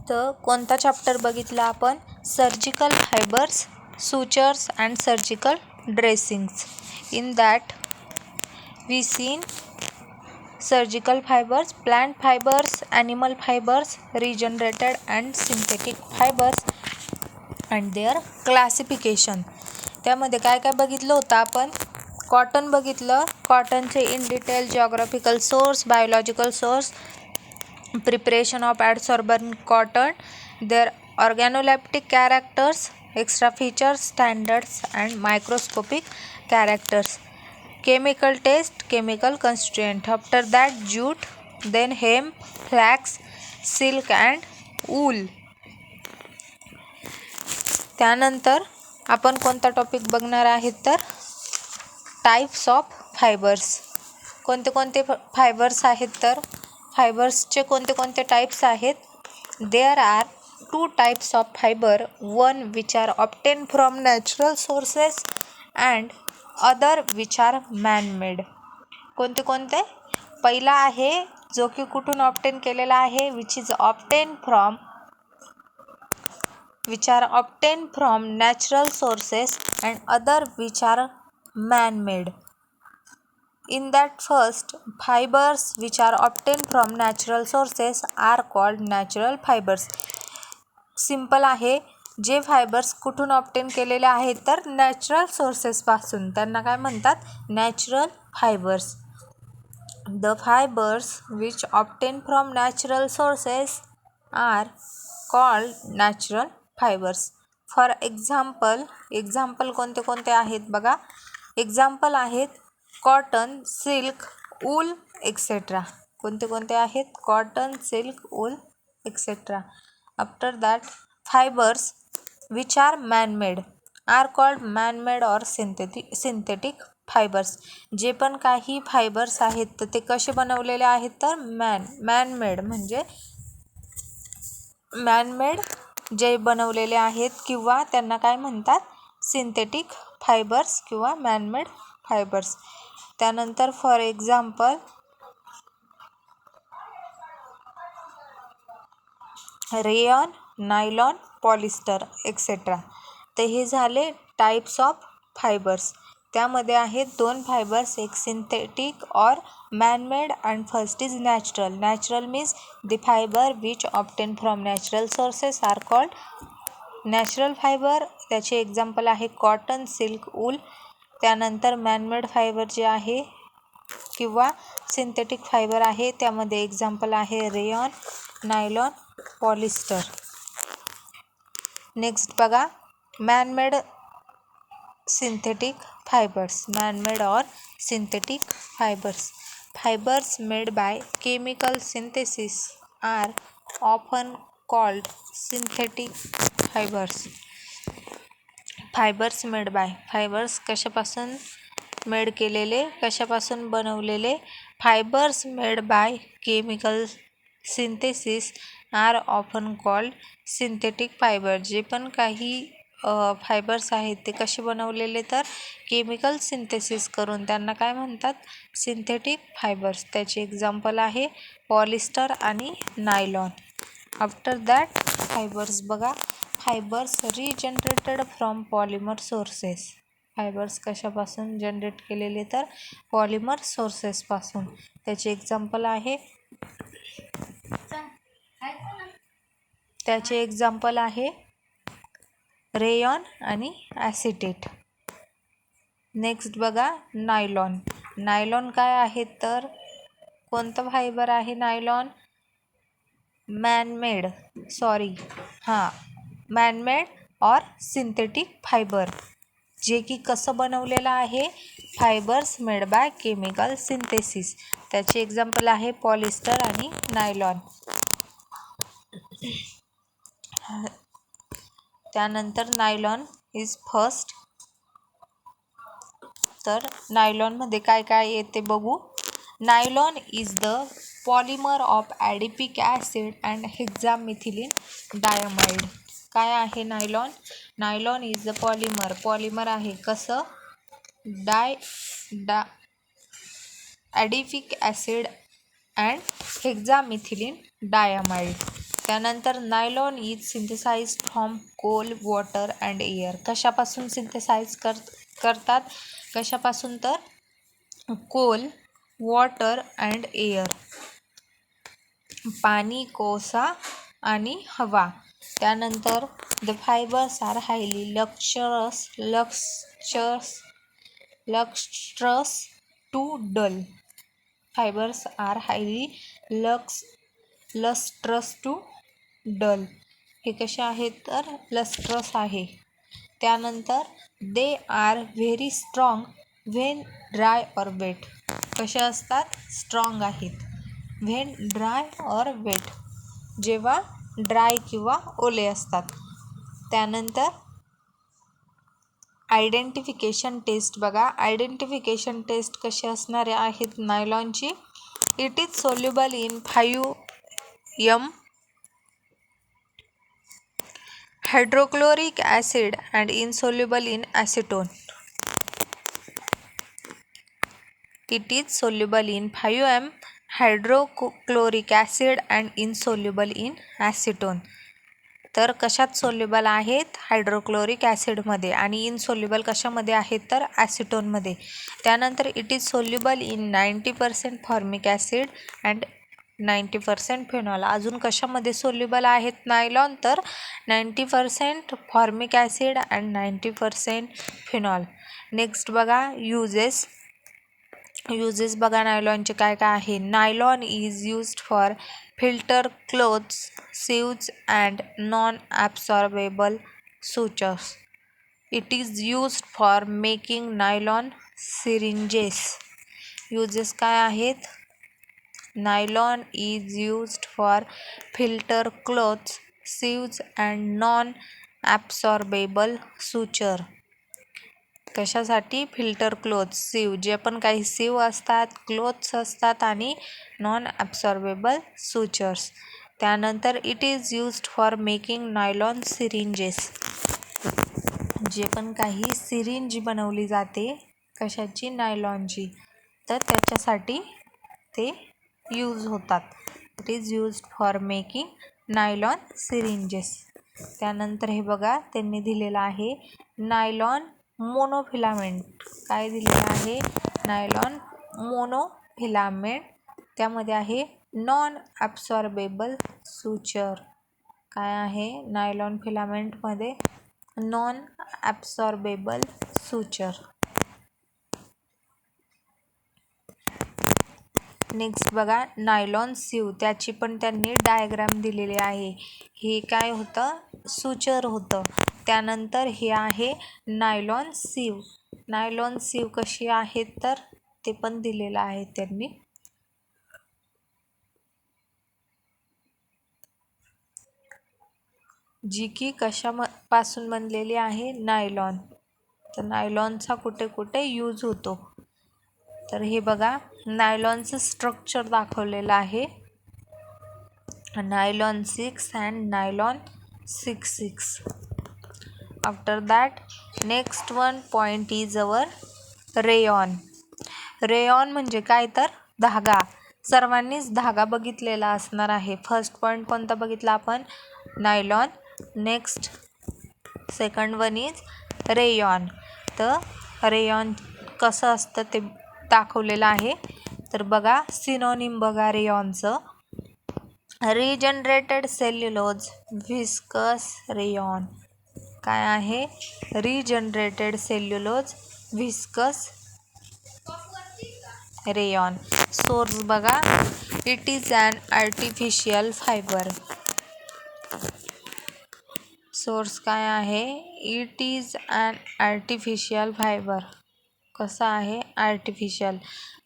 तर कोणता चॅप्टर बघितला आपण? Surgical fibres, sutures and surgical dressings. In that we seen surgical fibres, plant fibres, animal fibres, regenerated and synthetic fibres and their classification. त्यामध्ये काय काय बघितलं होतं आपण? कॉटन बघितलं. कॉटनचे in detail geographical source, biological source, preparation of absorbent cotton, their organoleptic characters, extra features, standards and microscopic characters, chemical taste, chemical constituent. After that jute, then hemp, flax, silk and wool. त्यानंतर आपण कोणता topic बघणार आहेत तर types of fibres. कोणते कोणते fibres आहेत तर फायबर्सचे कोणते कोणते टाइप्स आहेत? There are 2 types of fiber, one which are obtained from natural sources and other which are man-made. कोणते कोणते? पहिला आहे जो की कुठून ऑप्टेन केलेला आहे, which are obtain from natural sources and other which are manmade. In that first, fibres which are obtain from natural sources are called natural fibres. Simple आहे. जे फायबर्स कुठून ऑप्टेन केलेले आहेत तर नॅचरल सोर्सेसपासून, त्यांना काय म्हणतात? Natural fibres. The fibres which obtain from natural sources are called natural fibres. For example कोणते कोणते आहेत बघा. एक्झाम्पल आहेत कॉटन, सिल्क, वूल एक्सेट्रा. कोणते कोणते आहेत? Cotton, silk, wool etcetera. After that fibres which are man-made are called man-made or synthetic fibers. जे पण काही फायबर्स आहेत तर ते कसे बनवलेले आहेत तर man-made म्हणजे man-made जे बनवलेले आहेत, किंवा त्यांना काय म्हणतात? सिंथेटिक फायबर्स किंवा man-made फायबर्स. त्यानंतर for example rayon, nylon, polyester etcetera. तर हे झाले टाइप्स ऑफ फायबर्स. त्यामध्ये आहेत 2 फायबर्स, एक synthetic or manmade and first is natural. Natural means the fibre which obtain from natural sources are called natural fibre. त्याचे example आहे cotton, silk, wool. त्यानंतर manmade fibre जे आहे किंवा सिंथेटिक फायबर आहे, त्यामध्ये एक्झाम्पल आहे रेयॉन, नायलॉन, पॉलिस्टर. नेक्स्ट बघा manmade synthetic fibres. Manmade or synthetic fibres. Fibres made by chemical synthesis are often called synthetic fibres. Fibres made by, fibres कशापासून made केलेले, कशापासून बनवलेले? Fibres made by chemical synthesis are often called synthetic fibre. जे पण काही fibres आहेत ते कसे बनवलेले तर केमिकल सिंथेसिस करून, त्यांना काय म्हणतात? Synthetic fibres. त्याचे एक्झाम्पल आहे पॉलिस्टर आणि नायलॉन. आफ्टर दॅट फायबर्स बघा. Fibres regenerated from polymer sources. Fibres कशापासून जनरेट केलेले तर पॉलिमर सोर्सेसपासून. त्याचे एक्झाम्पल आहे रेयॉन आणि ॲसिटेट. नेक्स्ट बघा नायलॉन. नायलॉन काय आहे तर कोणतं फायबर आहे nylon? Man-made or synthetic fibre. जे की कसं बनवलेलं आहे? Fibres made by chemical synthesis. त्याचे एक्झाम्पल आहे पॉलिस्टर आणि नायलॉन. त्यानंतर नायलॉन इज फर्स्ट. तर नायलॉनमध्ये काय काय येते बघू. Nylon is the polymer of adipic acid and hexamethylene diamide. काय आहे नायलॉन? नायलॉन इज द पॉलिमर आहे कसं? Adipic acid and hexamethylene diamide. त्यानंतर nylon is synthesized from coal, water and air. कशापासून सिंथेसाइज करतात? कशापासून? तर कोल, वॉटर अँड एअर, पाणी, कोळसा आणि हवा. त्यानंतर the fibres are highly lustrous to dull. Fibres are highly lustrous to dull. हे कसे आहेत? तर लस्ट्रस आहे. त्यानंतर they are very strong when dry or wet. कसे असतात? स्ट्रॉंग आहेत. व्हेन ड्राय ऑर वेट, जेव्हा ड्राय किंवा ओले असतात. त्यानंतर आयडेंटिफिकेशन टेस्ट बघा. आयडेंटिफिकेशन टेस्ट कशी असणारे आहेत नायलॉनची? It is soluble in 5M hydrochloric acid and insoluble in acetone. It is soluble in 5M hydrochloric acid and insoluble in acetone. तर कशात सोल्युबल आहेत? हायड्रोक्लोरिक ॲसिडमध्ये. आणि इनसोल्युबल कशामध्ये आहेत? तर ॲसिटोनमध्ये. त्यानंतर it is soluble in 90% formic acid and 90% phenol. अजून कशामध्ये सोल्युबल आहेत नायलॉन? तर 90% formic acid and 90% phenol. Next बघा युजेस बघा नायलॉनचे काय काय आहे. Nylon is used for filter cloths, sieves and non absorbable sutures. It is used for making nylon syringes. Uses काय आहेत? Nylon is used for filter cloths, sieves and non absorbable suture. कशासाठी? Filter cloths, sieve, जे पण काही sieve असतात, cloths असतात आणि non absorbable sutures. त्यानंतर it is used for making nylon syringes. जे पण काही सिरिंज बनवली जाते, कशाची? नायलॉनची. तर त्याच्यासाठी ते यूज होतात. It is used for making nylon syringes. त्यानंतर हे बघा त्यांनी दिलेलं आहे नायलॉन मोनोफिलामेंट. काय दिलेलं आहे? Nylon monofilament. त्यामध्ये आहे नॉन ॲब्सॉर्बेबल सुचर. काय आहे? नायलॉन फिलामेंटमध्ये नॉन ॲब्सॉर्बेबल सुचर. नेक्स्ट बघा नायलॉन सीव. त्याची पण त्यांनी डायग्राम दिलेली आहे. हे काय होतं? सुचर होतं. त्यानंतर हे आहे नायलॉन सीव. नायलॉन सीव कशी आहेत? तर ते पण दिलेलं आहे त्यांनी. जी की कशापासून बनलेली आहे? नायलॉन. तर नायलॉनचा कुठे कुठे यूज होतो? तर हे बघा नायलॉनचं स्ट्रक्चर दाखवलेलं आहे. Nylon 6 and nylon 6. After that next one point is our rayon. Rayon म्हणजे काय? तर धागा. सर्वांनीच धागा बघितलेला असणार आहे. फर्स्ट पॉईंट कोणता बघितला आपण? Nylon. Next second one is rayon. तर रेयॉन कसं असतं ते दाखवलेलं आहे. तर बघा सिनोनिम बघा रेयॉनचं. Regenerated cellulose, viscose rayon. काय आहे? Regenerated cellulose, viscose rayon. Source बघा. It is an artificial fibre. Source काय आहे? It is an artificial fibre. कसं आहे? Artificial.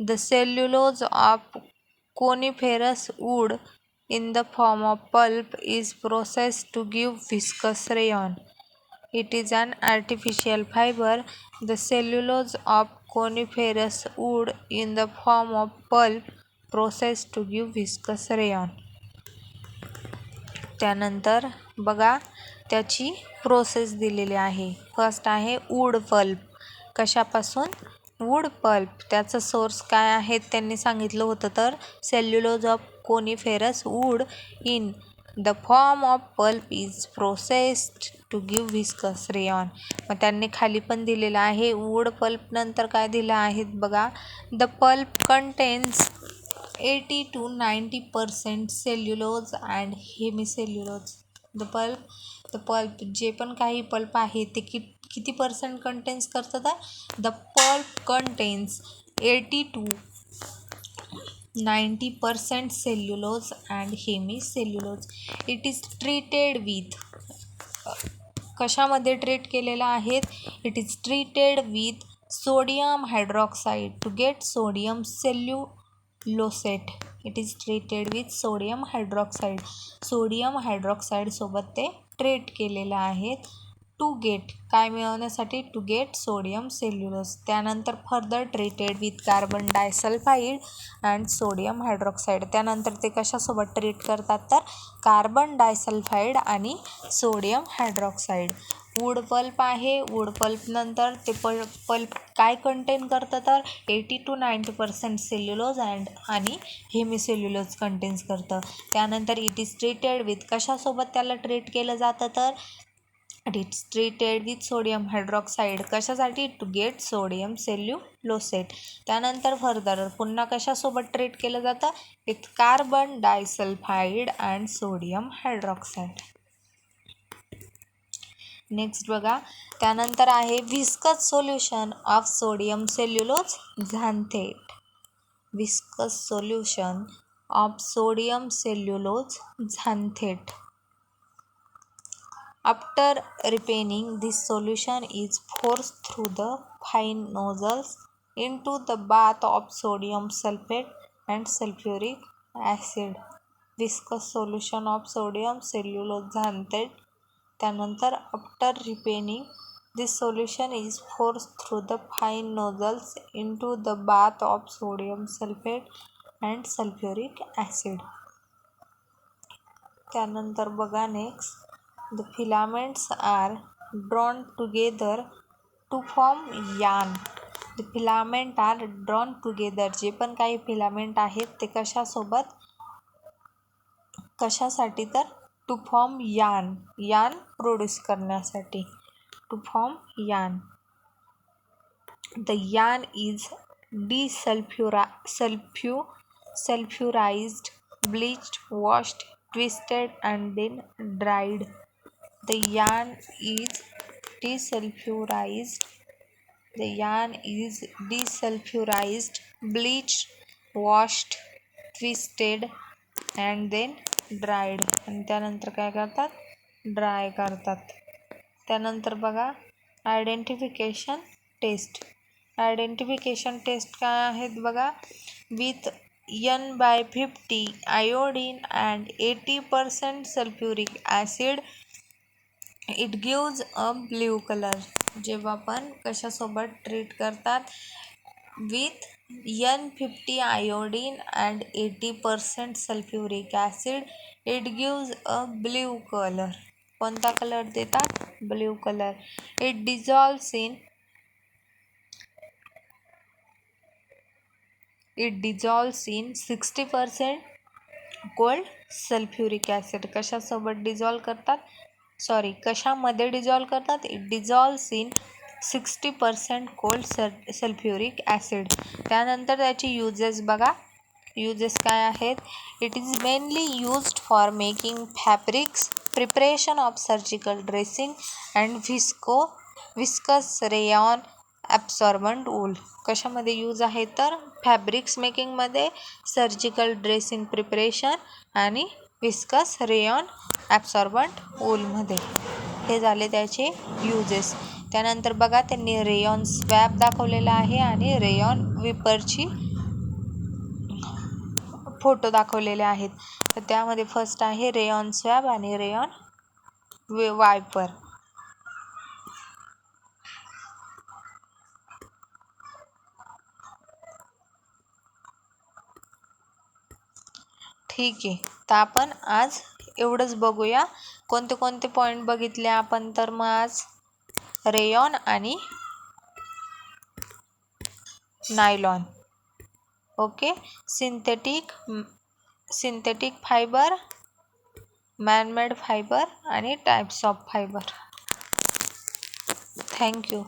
The cellulose of coniferous wood in the form of pulp is processed to give viscous rayon. It is an artificial fiber. The cellulose of coniferous wood in the form of pulp processed to give viscous rayon. त्यानंतर बघा त्याची process दिलेली आहे. First आहे wood pulp. कशापासून? Wood pulp. त्याचं source काय आहेत त्यांनी सांगितलं होतं? तर cellulose of coniferous wood in the form of pulp is processed to give viscose rayon. मग त्यांनी खाली पण दिलेलं आहे वूड पल्प नंतर काय दिलं आहे बघा. The pulp contains 80 to 90% cellulose and hemicellulose. The pulp जे पण काही पल्प आहे ते किती पर्सेंट कंटेन्स करतात. The pulp contains 80 to 90% cellulose and hemicellulose. It is treated with कशामध्ये ट्रीट केलेला आहे. It is treated with sodium hydroxide to get sodium cellulosate. It is treated with sodium hydroxide. Sodium hydroxide सोबत ते treat केलेलं आहे to get काय मिळवण्यासाठी. To get sodium cellulose. त्यानंतर further treated with carbon disulphide and sodium hydroxide. त्यानंतर ते कशासोबत ट्रीट करतात तर कार्बन डायसल्फाईड आणि सोडियम हायड्रॉक्साईड. वूड पल्प आहे. वूड पल्प नंतर ते पल्प काय कंटेन करतं तर 80 to 90% सेल्युलोज आणि हेमिसेल्युलोज कंटेन्स करतं. त्यानंतर इट इज ट्रीटेड विथ कशासोबत त्याला ट्रीट केलं जातं तर it is treated with sodium hydroxide. कशासाठी टू गेट सोडियम सेल्युलोसेट. त्यानंतर फर्दर पुन्हा कशासोबत ट्रीट केलं जातं with carbon disulphide and sodium hydroxide. Next बघा. त्यानंतर आहे viscose solution of sodium cellulose xanthate. Viscose solution of sodium cellulose xanthate. After refining, this solution is forced through the fine nozzles into the bath of sodium sulfate and sulfuric acid. Viscous solution of sodium cellulose xanthate. त्यानंतर after refining this solution is forced through the fine nozzles into the bath of sodium sulfate and sulfuric acid. त्यानंतर बघा next. The filaments are drawn together to form yarn. The filament are drawn together. जे पण काही filament आहेत ते कशासाठी तर to form yarn produce करण्यासाठी. To form yarn. The yarn is sulfurized, bleached, washed, twisted and then dried. The yarn is desulfurized. The yarn is desulfurized, bleached, washed, twisted and then dried. आणि त्यानंतर काय करतात dry करतात. त्यानंतर बघा identification taste. Identification taste काय आहेत बघा. With N/50 iodine and 80% sulfuric acid it gives a blue colour. जेव्हा पण कशासोबत ट्रीट करतात with N50 iodine and 80% sulphuric acid it gives a blue colour. कोणता कलर देतात blue colour. It dissolves in 60% cold sulphuric acid. कशासोबत dissolve करतात कशामध्ये dissolve करतात. It dissolves in 60% cold sulphuric acid. त्यानंतर त्याची युजेस बघा. युजेस काय आहेत. It is mainly used for making fabrics, preparation of surgical dressing and viscose rayon absorbent wool. कशामध्ये यूज आहे तर फॅब्रिक्स मेकिंगमध्ये, सर्जिकल ड्रेसिंग प्रिपरेशन आणि व्हिस्कस रेयॉन ॲब्सॉर्बंट वूलमध्ये. हे झाले त्याचे युजेस. त्यानंतर बघा त्यांनी रेयॉन स्वॅब दाखवलेला आहे आणि रेयॉन विपरची फोटो दाखवलेले आहेत. तर त्यामध्ये फर्स्ट आहे रेयॉन स्वॅब आणि रेयॉन वायपर. ठीक आहे. तर आपण आज एवढंच बघूया. कोणते कोणते पॉईंट बघितले आपण तर मग आज रेयॉन आणि nylon. Okay. Synthetic fibre man-made fibre आणि टाईप्स ऑफ फायबर. थँक्यू.